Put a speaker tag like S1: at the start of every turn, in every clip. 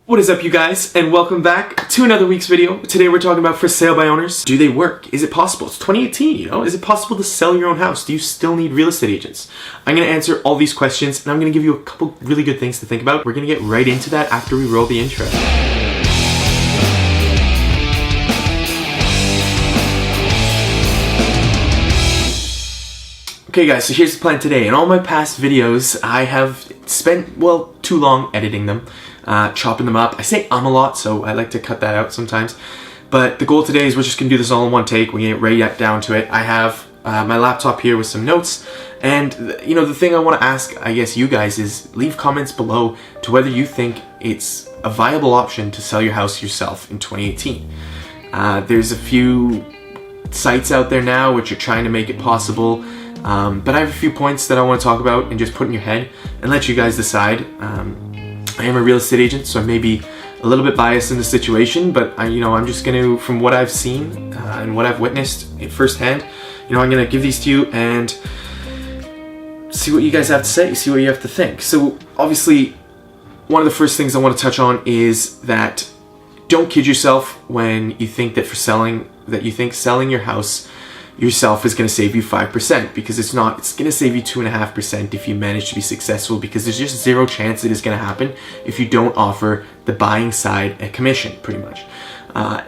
S1: What is up, you guys, and welcome back to another week's video. Today we're talking about for sale by owners. Do they work? Is it possible? It's 2018, you know? Is it possible to sell your own house? Do you still need real estate agents? I'm gonna answer all these questions, and I'm gonna give you a couple really good things to think about. We're gonna get right into that after we roll the intro. Okay guys, so here's the plan today. In all my past videos, I have spent, well, too long editing them. Chopping them up. I say a lot, so I like to cut that out sometimes. But the goal today is we're just going to do this all in one take. We're going to get right down to it. I have my laptop here with some notes. And, you know, the thing I want to ask, I guess, you guys is leave comments below to whether you think it's a viable option to sell your house yourself in 2018. There's a few sites out there now which are trying to make it possible. But I have a few points that I want to talk about and just put in your head and let you guys decide. I am a real estate agent, so I may be a little bit biased in the situation, but I'm just going to, from what I've seen and what I've witnessed firsthand, I'm going to give these to you and see what you guys have to say, see what you have to think. So obviously, one of the first things I want to touch on is that don't kid yourself when you think that selling your house yourself is going to save you 5%, because it's not. It's going to save you 2.5% if you manage to be successful, because there's just zero chance it is going to happen if you don't offer the buying side a commission, pretty much.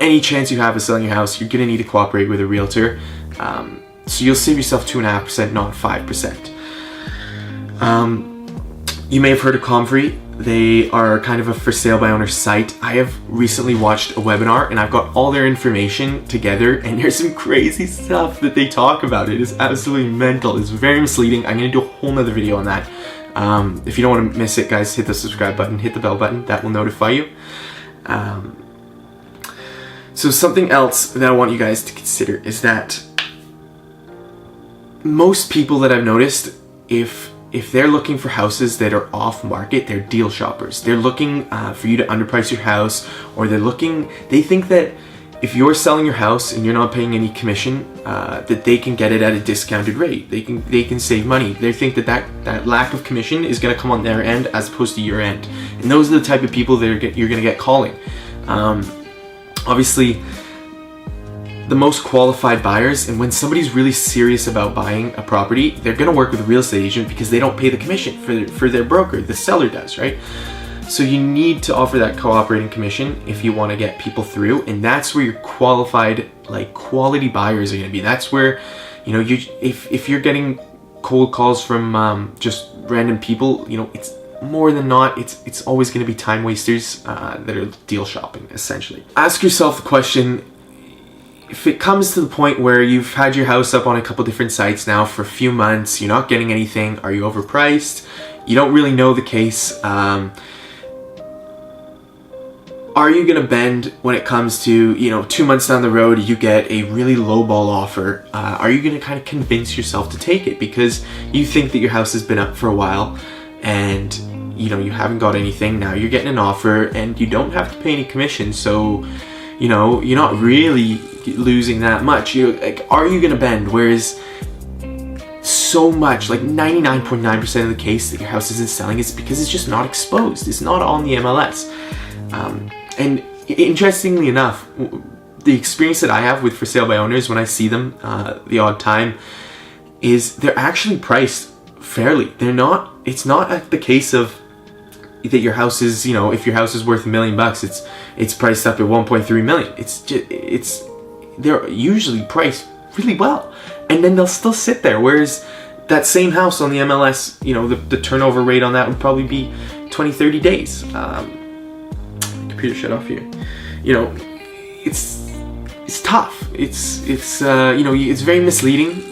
S1: Any chance you have of selling your house, you're going to need to cooperate with a realtor. So you'll save yourself 2.5%, not 5%. You may have heard of Comfrey. They are kind of a for sale by owner site. I have recently watched a webinar and I've got all their information together, and there's some crazy stuff that they talk about. It is absolutely mental. It's very misleading. I'm going to do a whole nother video on that. If you don't want to miss it, guys, hit the subscribe button, hit the bell button. That will notify you. So something else that I want you guys to consider is that most people that I've noticed, if they're looking for houses that are off market, they're deal shoppers. They're looking for you to underprice your house, or they think that if you're selling your house and you're not paying any commission, that they can get it at a discounted rate. They can save money. They think that lack of commission is going to come on their end as opposed to your end. And those are the type of people that you're going to get calling. Obviously, the most qualified buyers, and when somebody's really serious about buying a property, they're going to work with a real estate agent because they don't pay the commission for their broker. The seller does, right? So you need to offer that cooperating commission if you want to get people through, and that's where your qualified, like, quality buyers are going to be. That's where, if you're getting cold calls from just random people, it's more than not, it's always going to be time wasters that are deal shopping, essentially. Ask yourself the question, if it comes to the point where you've had your house up on a couple different sites now for a few months, you're not getting anything, are you overpriced? You don't really know the case. Are you going to bend when it comes to, 2 months down the road, you get a really lowball offer? Are you going to kind of convince yourself to take it because you think that your house has been up for a while and, you haven't got anything? Now you're getting an offer and you don't have to pay any commission, so you're not really losing that much. Are you gonna bend? Whereas so much, like 99.9% of the case that your house isn't selling is because it's just not exposed. It's not on the MLS. And interestingly enough, the experience that I have with for sale by owners when I see them the odd time is they're actually priced fairly. It's not the case of that your house is, if your house is worth $1 million, it's priced up at 1.3 million. They're usually priced really well, and then they'll still sit there. Whereas that same house on the MLS, the turnover rate on that would probably be 20-30 days. Computer shut off here. It's tough. It's very misleading.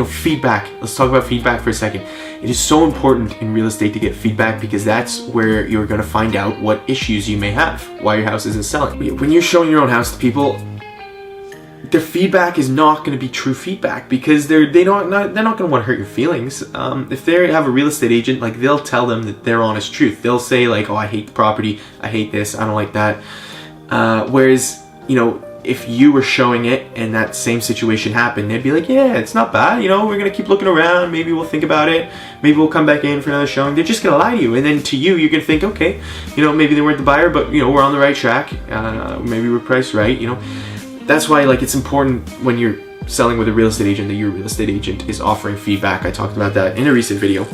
S1: Feedback. Let's talk about feedback for a second. It is so important in real estate to get feedback, because that's where you're going to find out what issues you may have, why your house isn't selling. When you're showing your own house to people, their feedback is not going to be true feedback, because they're not going to want to hurt your feelings. If they have a real estate agent, like, they'll tell them that their honest truth. They'll say, like, oh, I hate the property, I hate this, I don't like that. Whereas, if you were showing it and that same situation happened, they'd be like, yeah, it's not bad, you know, we're gonna keep looking around, maybe we'll think about it, maybe we'll come back in for another showing. They're just gonna lie to you, and then to you, you're gonna think, okay, you know, maybe they weren't the buyer, but you know, we're on the right track, maybe we're priced right, you know. That's why, like, it's important when you're selling with a real estate agent that your real estate agent is offering feedback. I talked about that in a recent video.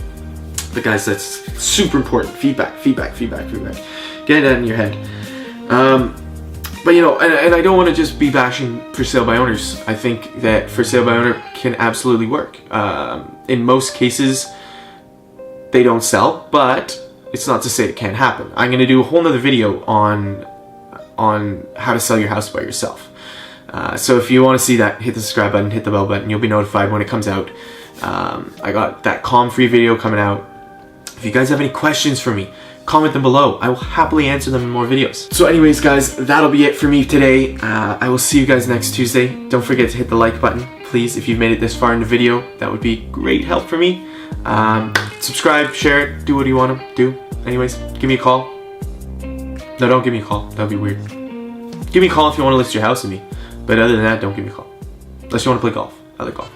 S1: But guys, that's super important. Feedback. Get that in your head. But you know, and I don't want to just be bashing for sale by owners. I think that for sale by owner can absolutely work. In most cases, they don't sell, but it's not to say it can't happen. I'm going to do a whole nother video on how to sell your house by yourself. So if you want to see that, hit the subscribe button, hit the bell button. You'll be notified when it comes out. I got that calm free video coming out. If you guys have any questions for me, comment them below. I will happily answer them in more videos. So anyways, guys, that'll be it for me today. I will see you guys next Tuesday. Don't forget to hit the like button, please. If you've made it this far in the video, that would be great help for me. Subscribe, share it, do what you want to do. Anyways, give me a call. No, don't give me a call. That would be weird. Give me a call if you want to list your house with me. But other than that, don't give me a call. Unless you want to play golf. I like golf.